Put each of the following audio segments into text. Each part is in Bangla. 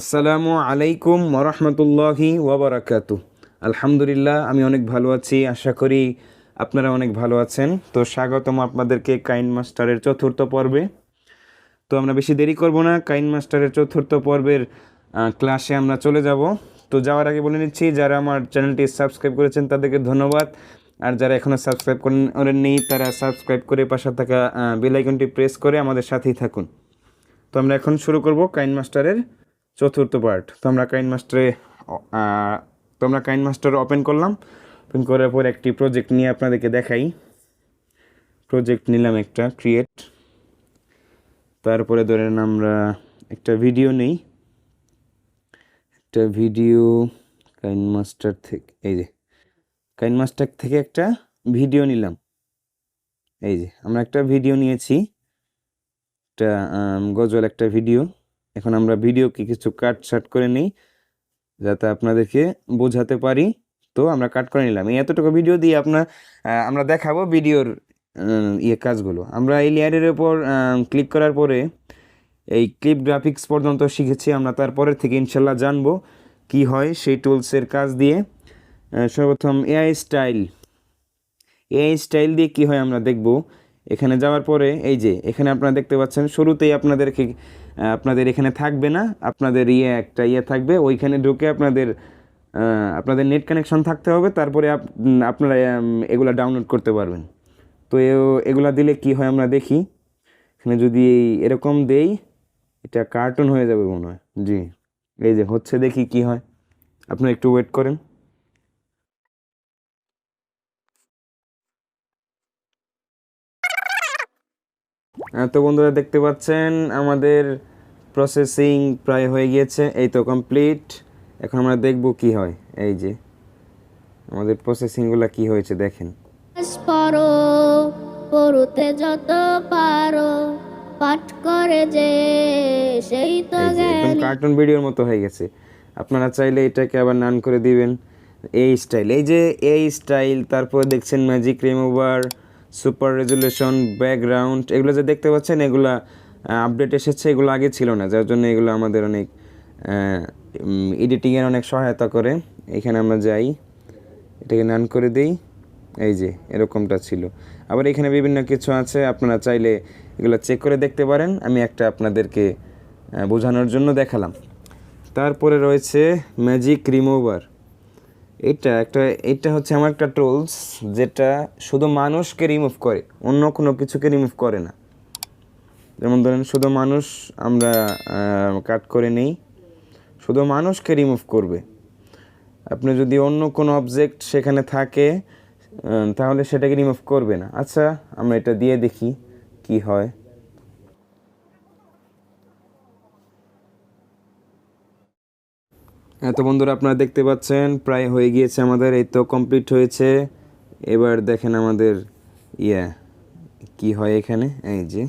আসসালামু আলাইকুম ওরহমতুল্লাহি ওবরাকাতু। আলহামদুলিল্লাহ, আমি অনেক ভালো আছি। আশা করি আপনারা অনেক ভালো আছেন। তো স্বাগতম আপনাদেরকে কাইন মাস্টারের চতুর্থ পর্বে। তো আমরা বেশি দেরি করব না, কাইন মাস্টারের চতুর্থ পর্বের ক্লাসে আমরা চলে যাব। তো যাওয়ার আগে বলে নিচ্ছি, যারা আমার চ্যানেলটি সাবস্ক্রাইব করেছেন তাদেরকে ধন্যবাদ। আর যারা এখনও সাবস্ক্রাইব করেননি তারা সাবস্ক্রাইব করে পাশে থাকা বেল আইকনটি প্রেস করে আমাদের সাথেই থাকুন। তো আমরা এখন শুরু করব কাইন মাস্টারের চতুর্থ পার্ট। তো আমরা কাইন মাস্টার ওপেন করলাম। ওপেন করার পর একটি প্রজেক্ট নিয়ে আপনাদেরকে দেখাই। প্রজেক্ট নিলাম একটা ক্রিয়েট, তারপরে ধরেন আমরা একটা ভিডিও নেই, একটা ভিডিও কাইন মাস্টার থেকে, এই যে কাইন মাস্টার থেকে একটা ভিডিও নিলাম। এই যে আমরা একটা ভিডিও নিয়েছি, একটা গজল একটা ভিডিও। এখন আমরা ভিডিওকে কিছু কাট শাট করে নিই যাতে আপনাদেরকে বোঝাতে পারি। তো আমরা কাট করে নিলাম। এই এতটুকু ভিডিও দিয়ে আমরা দেখাবো ভিডিওর কাজগুলো। আমরা এই লেয়ারের উপর ক্লিক করার পরে এই ক্লিপ গ্রাফিক্স পর্যন্ত শিখেছি আমরা। তারপরের থেকে ইনশাল্লাহ জানবো কি হয় সেই টুলসের কাজ দিয়ে। সর্বপ্রথম এআই স্টাইল দিয়ে কি হয় আমরা দেখব। এখানে যাওয়ার পরে এই যে এখানে আপনারা দেখতে পাচ্ছেন, শুরুতেই আপনাদের এখানে থাকবে না, আপনাদের একটা থাকবে। ওইখানে ঢুকে আপনাদের নেট কানেকশন থাকতে হবে, তারপরে আপনারা এগুলা ডাউনলোড করতে পারবেন। তো এগুলা দিলে কি হয় আমরা দেখি। এখানে যদি এরকম দেই, এটা কার্টুন হয়ে যাবে মনে হয়। জি, এই যে হচ্ছে, দেখি কি হয়। আপনারা একটু ওয়েট করেন। তো বন্ধুরা দেখতে পাচ্ছেন আমাদের প্রসেসিং প্রায় হয়ে গিয়েছে। এই তো কমপ্লিট। এখন আমরা দেখব কি হয়। এই যে আমাদের প্রসেসিংগুলো কি হয়েছে দেখেন। পড়তে যত পারো পাঠ করে যে সেই তো একদম কার্টুন ভিডিওর মতো হয়ে গেছে। আপনারা চাইলে এটাকে আবার নান করে দিবেন। এই স্টাইল, এই যে এই স্টাইল, তারপর দেখছেন magic remover, super resolution, background, এগুলো যে দেখতে পাচ্ছেন এগুলা আপডেট এসেছে। এগুলো আগে ছিল না, যার জন্য এগুলো আমাদের অনেক এডিটিংয়ের অনেক সহায়তা করে। এখানে আমরা যাই, এটাকে নান করে দিই। এই যে এরকমটা ছিল। আবার এখানে বিভিন্ন কিছু আছে, আপনারা চাইলে এগুলো চেক করে দেখতে পারেন। আমি একটা আপনাদেরকে বোঝানোর জন্য দেখালাম। তারপরে রয়েছে ম্যাজিক রিমুভার। এটা হচ্ছে আমার একটা টুলস, যেটা শুধু মানুষকে রিমুভ করে, অন্য কোনো কিছুকে রিমুভ করে না। যেমন ধরেন শুধু মানুষ আমরা কাট করে নেই, শুধু মানুষকে রিমুভ করবে। আপনি যদি অন্য কোনো অবজেক্ট সেখানে থাকে তাহলে সেটাকে রিমুভ করবে না। আচ্ছা, আমরা এটা দিয়ে দেখি কি হয়। তো বন্ধুরা আপনারা দেখতে পাচ্ছেন প্রায় হয়ে গিয়েছে আমাদের। এই তো কমপ্লিট হয়েছে। এবার দেখেন আমাদের কি হয় এখানে। এই যে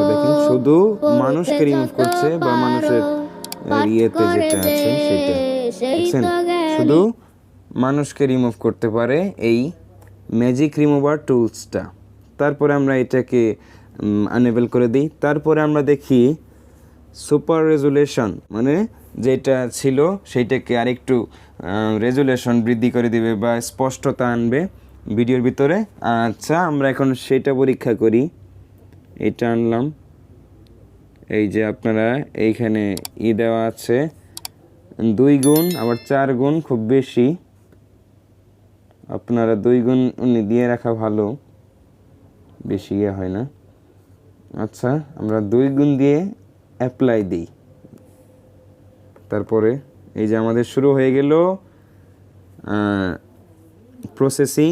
দেখেন শুধু মানুষকে রিমুভ করছে, বা মানুষের যেটা আছে সেটা দেখছেন, শুধু মানুষকে রিমুভ করতে পারে এই ম্যাজিক রিমুভার টুলসটা। তারপরে আমরা এটাকে আনএবল করে দিই। তারপরে আমরা দেখি সুপার রেজুলেশন, মানে যেটা ছিল সেইটাকে আরেকটু রেজুলেশন বৃদ্ধি করে দিবে বা স্পষ্টতা আনবে ভিডিওর ভিতরে। আচ্ছা, আমরা এখন সেটা পরীক্ষা করি। এটা আনলাম। এই যে আপনারা এইখানে দেওয়া আছে 2 গুণ, আবার 4 গুণ, খুব বেশি। আপনারা 2 গুণ দিয়ে রাখা ভালো, বেশি হয় না। আচ্ছা, আমরা 2 গুণ দিয়ে অ্যাপ্লাই দিই। তারপরে এই যে আমাদের শুরু হয়ে গেল প্রসেসিং।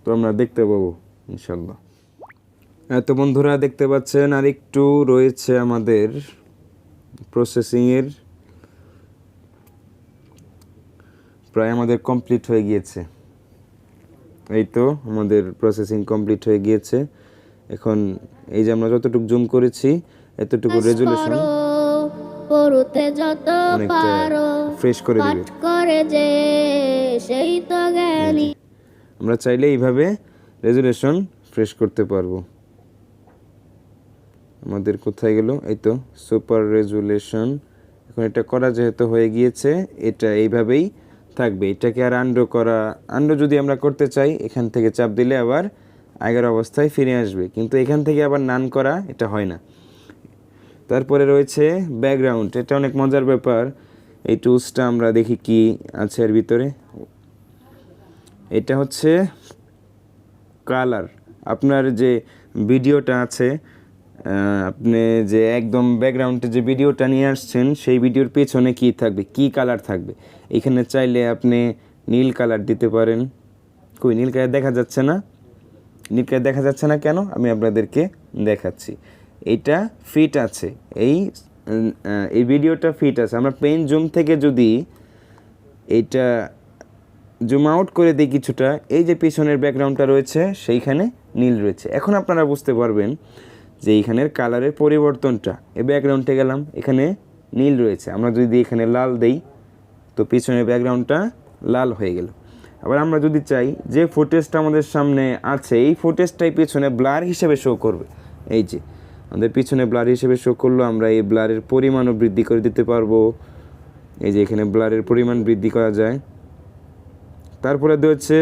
তো আমরা দেখতে পাবো ইনশাল্লাহ। তো বন্ধুরা দেখতে পাচ্ছেন আরেকটু রয়েছে আমাদের প্রসেসিংয়ের, প্রায় আমাদের কমপ্লিট হয়ে গিয়েছে। এই তো আমাদের প্রসেসিং কমপ্লিট হয়ে গিয়েছে। এখন এই যে আমরা যতটুকু জুম করেছি এতটুকু রেজুলেশন অনেকটা ফ্রেশ করে দিবে। আমরা চাইলে এইভাবে রেজুলেশন ফ্রেশ করতে পারবো। আমাদের কোথায় গেল? এই তো সুপার রেজুলেশন, এখন এটা করা যেহেতু হয়ে গিয়েছে, এটা এইভাবেই থাকবে। এটাকে আর আন্ডো যদি আমরা করতে চাই, এখান থেকে চাপ দিলে আবার আগের অবস্থায় ফিরে আসবে, কিন্তু এখান থেকে আবার নান করা এটা হয় না। তারপরে রয়েছে ব্যাকগ্রাউন্ড। এটা অনেক মজার ব্যাপার। এই টুলসটা আমরা দেখি কি আছে এর ভিতরে। এটা হচ্ছে কালার। আপনার যে ভিডিওটা আছে, আপনি যে একদম ব্যাকগ্রাউন্ডে যে ভিডিওটা নিয়ে আসছেন, সেই ভিডিওর পেছনে কি থাকবে, কি কালার থাকবে। এখানে চাইলে আপনি নীল কালার দিতে পারেন। কই নীল কালার দেখা যাচ্ছে না? নীল কালার দেখা যাচ্ছে না কেন? আমি আপনাদেরকে দেখাচ্ছি। এটা ফিট আছে, এই ভিডিওটা ফিট আছে। আমরা পেন জুম থেকে যদি এইটা জুম আউট করে দিই কিছুটা, এই যে পিছনের ব্যাকগ্রাউন্ডটা রয়েছে সেইখানে নীল রয়েছে। এখন আপনারা বুঝতে পারবেন যে এইখানের কালারের পরিবর্তনটা। এই ব্যাকগ্রাউন্ডে গেলাম, এখানে নীল রয়েছে। আমরা যদি এখানে লাল দেই, তো পিছনের ব্যাকগ্রাউন্ডটা লাল হয়ে গেল। আবার আমরা যদি চাই যে ফুটেজটা আমাদের সামনে আছে, এই ফুটেজটাই পিছনে ব্লার হিসেবে শো করবে। এই যে আমাদের পিছনে ব্লার হিসেবে শো করলো, আমরা এই ব্লারের পরিমাণও বৃদ্ধি করে দিতে পারবো। এই যে এখানে ব্লারের পরিমাণ বৃদ্ধি করা যায়। তারপরে হচ্ছে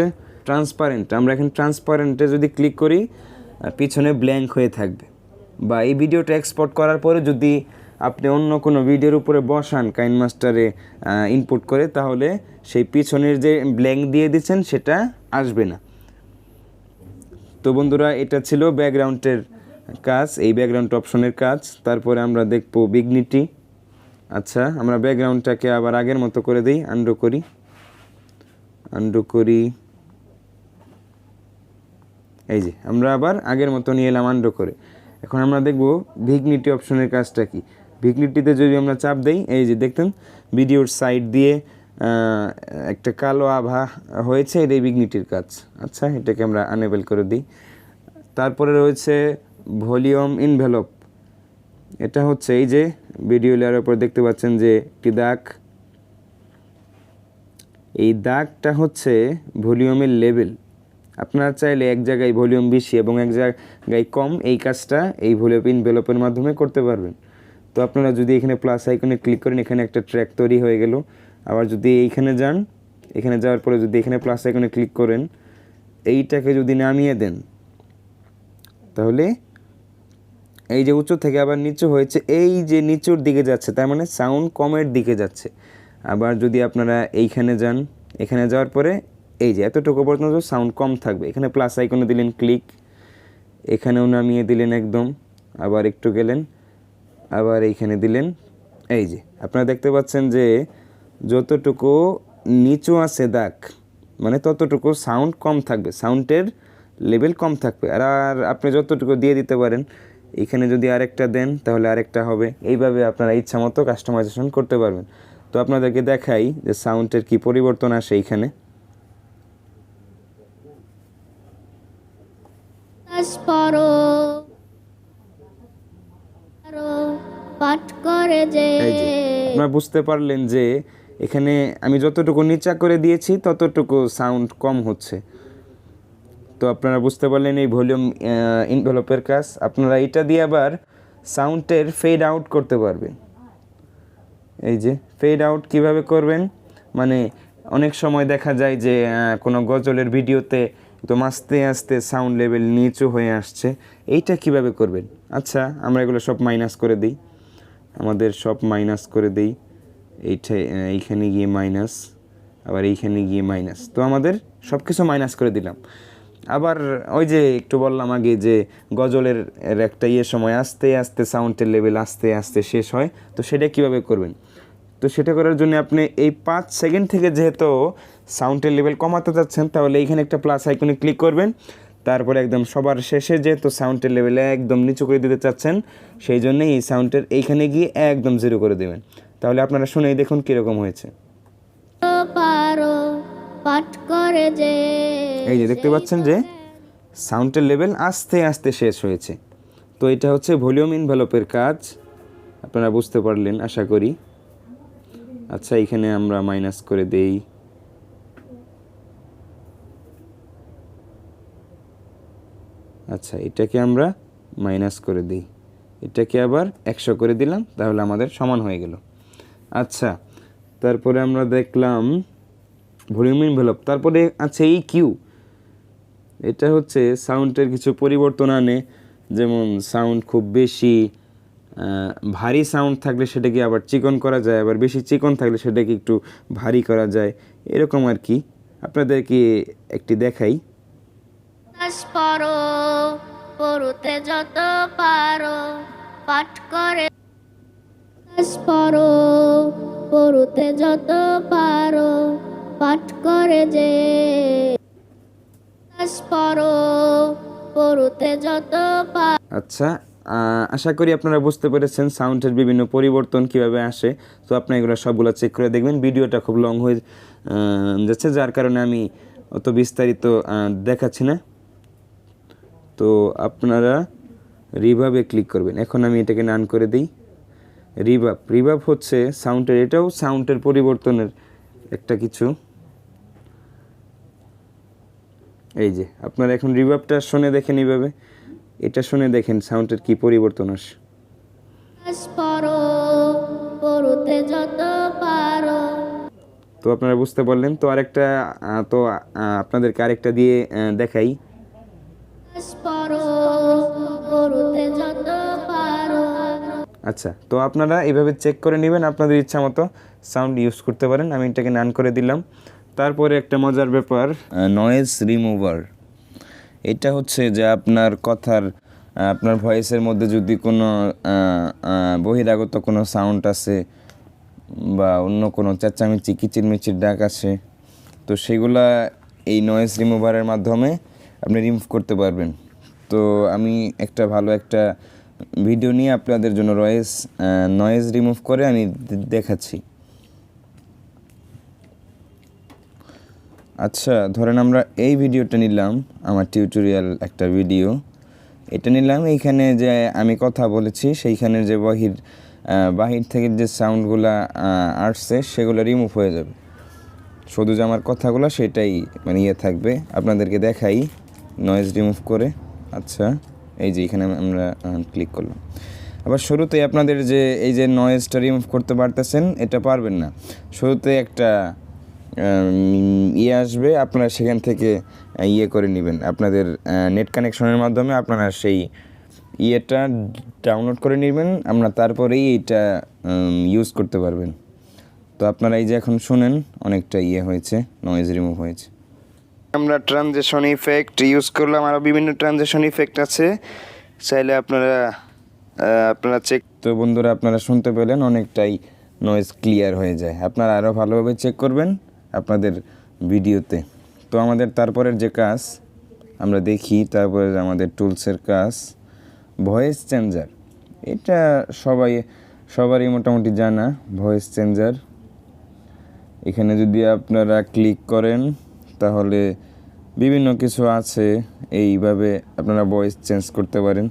ট্রান্সপারেন্ট। আমরা এখন ট্রান্সপারেন্টে যদি ক্লিক করি, পিছনে ব্ল্যাঙ্ক হয়ে থাকবে। বা এই ভিডিওটা এক্সপোর্ট করার পরে যদি আপনি অন্য কোনো ভিডিওর উপরে বসান কাইনমাস্টারে ইনপুট করে, তাহলে সেই পিছনের যে ব্ল্যাঙ্ক দিয়ে দিচ্ছেন সেটা আসবে না। তো বন্ধুরা, এটা ছিল ব্যাকগ্রাউন্ডের কাজ, এই ব্যাকগ্রাউন্ড অপশনের কাজ। তারপরে আমরা দেখব বিগনিটি। আচ্ছা, আমরা ব্যাকগ্রাউন্ডটাকে আবার আগের মতো করে দিই, আন্ডু করি। এই যে আমরা আবার আগের মতো নিয়ে এলাম আন্ডু করে। এখন আমরা দেখব ভিগনিটি অপশনের কাজটা কি। ভিগনিটিতে যদি আমরা চাপ দেই, এই যে দেখতেন ভিডিওর সাইড দিয়ে একটা কালো আভা হয়েছে, এটাই ভিগনিটির কাজ। আচ্ছা, এটাকে আমরা আনেবল করে দিই। তারপরে রয়েছে ভলিউম ইনভেলপ। এটা হচ্ছে এই যে ভিডিও লেয়ারের উপর দেখতে পাচ্ছেন যে একটি দাগ, এই দাগটা হচ্ছে ভলিউমের লেভেল। আপনারা চাইলে এক জায়গায় ভলিউম বেশি এবং এক জায়গায় কম, এই কাজটা এই ভলিউম ইনভেলপের মাধ্যমে করতে পারবেন। তো আপনারা যদি এখানে প্লাস আইকনে ক্লিক করেন, এখানে একটা ট্র্যাক তৈরি হয়ে গেল। আবার যদি এইখানে যান, এখানে যাওয়ার পরে যদি এখানে প্লাস আইকনে ক্লিক করেন, এইটাকে যদি নামিয়ে দেন, তাহলে এই যে উঁচু থেকে আবার নিচু হয়েছে, এই যে নিচুর দিকে যাচ্ছে, তার মানে সাউন্ড কমের দিকে যাচ্ছে। আবার যদি আপনারা এইখানে যান, এখানে যাওয়ার পরে এই যে এতটুকু পর্যন্ত সাউন্ড কম থাকবে। এখানে প্লাস আইকনে দিলেন ক্লিক, এখানেও নামিয়ে দিলেন একদম, আবার একটু গেলেন, আবার এইখানে দিলেন। এই যে আপনারা দেখতে পাচ্ছেন যে যতটুকু নিচু আছে দাগ, মানে ততটুকু সাউন্ড কম থাকবে, সাউন্ডের লেভেল কম থাকবে। আর আপনি যতটুকু দিয়ে দিতে পারেন, এখানে যদি আরেকটা দেন তাহলে আরেকটা হবে। এইভাবে আপনারা ইচ্ছা মতো কাস্টমাইজেশন করতে পারবেন। তো আপনাদেরকে দেখাই যে সাউন্ডের কি পরিবর্তন আসে এইখানে। আপনারা বুঝতে পারলেন যে এখানে আমি যতটুকু নিচা করে দিয়েছি ততটুকু সাউন্ড কম হচ্ছে। তো আপনারা বুঝতে পারলেন এই ভলিউম ইনভেলপের কাজ। আপনারা এটা দিয়ে আবার সাউন্ডের ফেড আউট করতে পারবেন। এই যে ফেড আউট কিভাবে করবেন, মানে অনেক সময় দেখা যায় যে কোনো গজলের ভিডিওতে একদম আস্তে আস্তে সাউন্ড লেভেল নিচু হয়ে আসছে, এইটা কিভাবে করবেন। আচ্ছা, আমরা এগুলো সব মাইনাস করে দিই, আমাদের সব মাইনাস করে দিই। এইখানে গিয়ে মাইনাস, আবার এইখানে গিয়ে মাইনাস। তো আমাদের সব কিছু মাইনাস করে দিলাম। আবার ওই যে একটু বললাম আগে যে গজলের একটা সময় আস্তে আস্তে সাউন্ডের লেভেল আস্তে আস্তে শেষ হয়, তো সেটা কিভাবে করবেন। তো সেটা করার জন্য আপনি এই 5 সেকেন্ড থেকে যেহেতু সাউন্ডের লেভেল কমাতে যাচ্ছেন, তাহলে এইখানে একটা প্লাস আইকনে ক্লিক করবেন। তারপরে একদম সবার শেষে যেহেতু সাউন্ডের লেভেল একদম নিচু করে দিতে চাচ্ছেন, সেই জন্য এই সাউন্ডের এইখানে গিয়ে একদম 0 করে দেবেন। তাহলে আপনারা শুনেই দেখুন কীরকম হয়েছে। এই যে দেখতে পাচ্ছেন যে সাউন্ডের লেভেল আস্তে আস্তে শেষ হয়েছে। তো এটা হচ্ছে ভলিউম ইনভেলপের কাজ, আপনারা বুঝতে পারলেন আশা করি। আচ্ছা, এখানে আমরা মাইনাস করে দেই। আচ্ছা, এটাকে আমরা মাইনাস করে দিই, এটাকে আবার 100 করে দিলাম, তাহলে আমাদের সমান হয়ে গেল। আচ্ছা, তারপরে আমরা দেখলাম ভলিউম এনভেলপ, তারপরে আছে ইকিউ। এটা হচ্ছে সাউন্ডের কিছু পরিবর্তন আনে, যেমন সাউন্ড খুব বেশি ভারী সাউন্ড থাকলে সেটাকে আবার চিকন করা যায়, আবার বেশি চিকন থাকলে সেটাকে একটু ভারী করা যায়, এরকম আর কি। আপনাদেরকে একটি দেখাই। পড়ো পড়তে যত পারো পাঠ করে, পড়ো পড়তে যত পারো পাঠ করে যে, পড়ো পড়তে যত পারো। আচ্ছা, আশা করি আপনারা বুঝতে পেরেছেন সাউন্ডের বিভিন্ন পরিবর্তন কিভাবে আসে। তো আপনি এগুলো সবগুলো চেক করে দেখবেন। ভিডিওটা খুব লং হয়ে যাচ্ছে, যার কারণে আমি অত বিস্তারিত দেখাচ্ছি না। তো আপনারা রিভাবে ক্লিক করবেন। এখন আমি এটাকে নান করে দিই। রিভাব হচ্ছে সাউন্ডের, এটাও সাউন্ডের পরিবর্তনের একটা কিছু। এই যে আপনারা এখন রিভাবটা শুনে দেখেন, এইভাবে এটা শুনে দেখেন সাউন্ডের কি পরিবর্তন আসে। তো আপনারা বুঝতে পারলেন। তো আরেকটা আপনাদেরকে আরেকটা দিয়ে দেখাই। আচ্ছা, তো আপনারা এইভাবে চেক করে নেবেন, আপনাদের ইচ্ছা মতো সাউন্ড ইউজ করতে পারেন। আমি এটাকে নান করে দিলাম। তারপরে একটা মজার ব্যাপার, নয়েজ রিমুভার। এটা হচ্ছে যে আপনার কথার, আপনার ভয়েসের মধ্যে যদি কোনো বহিরাগত কোনো সাউন্ড আছে বা অন্য কোনো চেঁচামেচি কিচিরমিচির ডাক আসে, তো সেগুলা এই নয়েজ রিমুভারের মাধ্যমে আপনি রিমুভ করতে পারবেন। তো আমি একটা ভালো একটা ভিডিও নিয়ে আপনাদের জন্য নয়েজ রিমুভ করে আমি দেখাচ্ছি। আচ্ছা, ধরেন আমরা এই ভিডিওটা নিলাম, আমার টিউটোরিয়াল একটা ভিডিও, এটা নিলাম। এইখানে যে আমি কথা বলেছি সেইখানের যে বাহির থেকে যে সাউন্ডগুলো আসছে সেগুলো রিমুভ হয়ে যাবে, শুধু যে আমার কথাগুলো সেটাই মানে থাকবে। আপনাদেরকে দেখাই নয়েজ রিমুভ করে। আচ্ছা, এই যে এখানে আমরা ক্লিক করলাম। আবার শুরুতেই আপনাদের যে এই যে নয়েজটা রিমুভ করতে পারতেছেন, এটা পারবেন না। শুরুতে একটা আসবে, আপনারা সেখান থেকে করে নেবেন। আপনাদের নেট কানেকশনের মাধ্যমে আপনারা সেই ডাউনলোড করে নেবেন, আমরা তারপরেই এইটা ইউজ করতে পারবেন। তো আপনারা এই যে এখন শুনেন অনেকটা হয়েছে, নয়েজ রিমুভ হয়েছে। আমরা ট্রানজিশন ইফেক্ট ইউজ করলাম, আরও বিভিন্ন ট্রানজিশন ইফেক্ট আছে, চাইলে আপনারা চেক। তো বন্ধুরা, আপনারা শুনতে পেলেন অনেকটাই নয়েজ ক্লিয়ার হয়ে যায়। আপনারা আরও ভালোভাবে চেক করবেন আপনাদের ভিডিওতে। তো আমাদের তারপরের যে কাজ আমরা দেখি, তারপরে আমাদের টুলসের কাজ ভয়েস চেঞ্জার। এটা সবারই মোটামুটি জানা ভয়েস চেঞ্জার। এখানে যদি আপনারা ক্লিক করেন তাহলে বিভিন্ন কিছু আছে, এইভাবে আপনারা ভয়েস চেঞ্জ করতে পারেন।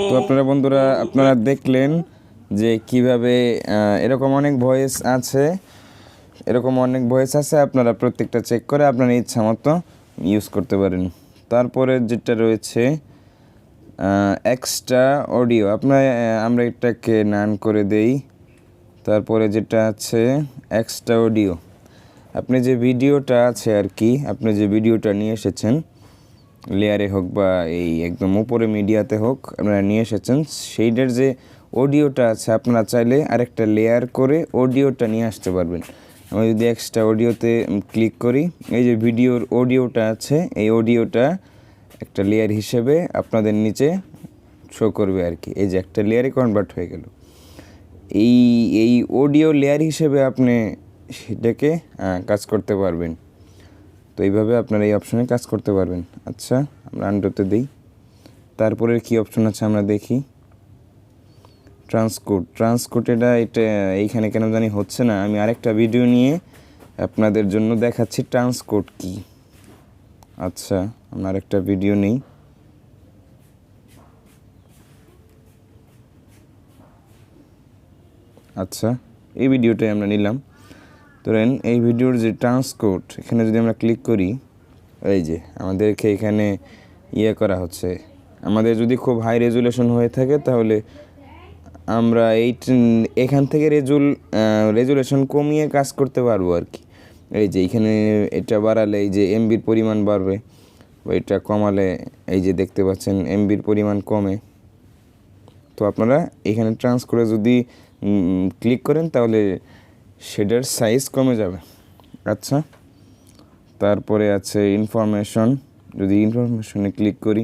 তো আপনারা বন্ধুরা, আপনারা দেখলেন যে কিভাবে এরকম অনেক ভয়েস আছে, আপনারা প্রত্যেকটা চেক করে আপনার ইচ্ছা মতো ইউজ করতে পারেন। তারপরে যেটা রয়েছে এক্সট্রা অডিও, আমরা এটাকে নান করে দেই। তারপরে যেটা আছে এক্সট্রা অডিও, আপনি যে ভিডিওটা আছে আর কি, আপনি যে ভিডিওটা নিয়ে এসেছেন লেয়ারে হোক বা এই একদম উপরে মিডিয়াতে হোক, আপনারা নিয়ে এসেছেন সেইটার যে অডিওটা আছে, আপনারা চাইলে আরেকটা লেয়ার করে অডিওটা নিয়ে আসতে পারবেন। আমি যদি এক্সট্রা অডিওতে ক্লিক করি, এই যে ভিডিওর অডিওটা আছে, এই অডিওটা একটা লেয়ার হিসেবে আপনাদের নিচে শো করবে আর কি। এই যে একটা লেয়ারে কনভার্ট হয়ে গেল। এই অডিও লেয়ার হিসেবে আপনি সেটাকে কাজ করতে পারবেন। তো এইভাবে আপনারা এই অপশনে কাজ করতে পারবেন। আচ্ছা, আমরা আন্ডুতে দিই। তারপরে কি অপশন আছে আমরা দেখি। ট্রান্সকোড এটা এইখানে কেন জানি হচ্ছে না। আমি আরেকটা ভিডিও নিয়ে আপনাদের জন্য দেখাচ্ছি ট্রান্সকোড কি। আচ্ছা, আমার একটা ভিডিও নেই। আচ্ছা, এই ভিডিওটাই আমরা নিলাম। ধরেন এই ভিডিওর যে ট্রান্সকোড, এখানে যদি আমরা ক্লিক করি, এই যে আমাদেরকে এখানে করা হচ্ছে। আমাদের যদি খুব হাই রেজুলেশন হয়ে থাকে তাহলে আমরা এখান থেকে রেজুলেশন কমিয়ে কাজ করতে পারবো আর কি। এই যে এখানে এটা বাড়ালে এই যে এমবির পরিমাণ বাড়বে, বা এটা কমালে এই যে দেখতে পাচ্ছেন এমবির পরিমাণ কমে। তো আপনারা এখানে ট্রান্সকোডে যদি ক্লিক করেন তাহলে সেটার সাইজ কমে যাবে। আচ্ছা, তারপরে আছে ইনফরমেশন। যদি ইনফরমেশনে ক্লিক করি,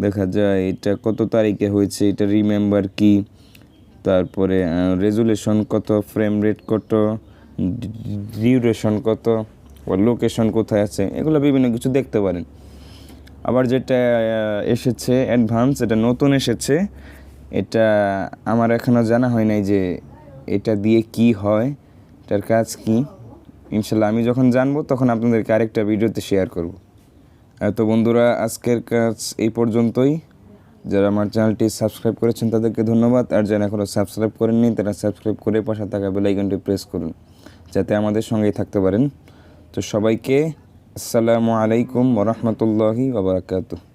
দেখা যায় এটা কত তারিখে হয়েছে, এটা রিমেম্বার কি, তারপরে রেজুলেশন কত, ফ্রেম রেট কত, ডিউরেশন কত, বা লোকেশন কোথায় আছে, এগুলো বিভিন্ন কিছু দেখতে পারেন। আবার যেটা এসেছে অ্যাডভান্স, এটা নতুন এসেছে, এটা আমার এখনও জানা হয় নাই যে এটা দিয়ে কি হয়, এটার কাজ কি। ইনশাল্লাহ আমি যখন জানবো তখন আপনাদেরকে আরেকটা ভিডিওতে শেয়ার করব। তো বন্ধুরা, আজকের কাজ এই পর্যন্তই। যারা আমার চ্যানেলটি সাবস্ক্রাইব করেছেন তাদেরকে ধন্যবাদ, আর যারা এখনও সাবস্ক্রাইব করেননি তারা সাবস্ক্রাইব করে পাশে থাকা বেল আইকনটি প্রেস করুন যাতে আমাদের সঙ্গেই থাকতে পারেন। তো সবাইকে আসসালামু আলাইকুম ওয়া রাহমাতুল্লাহি ওয়া বারাকাতুহু।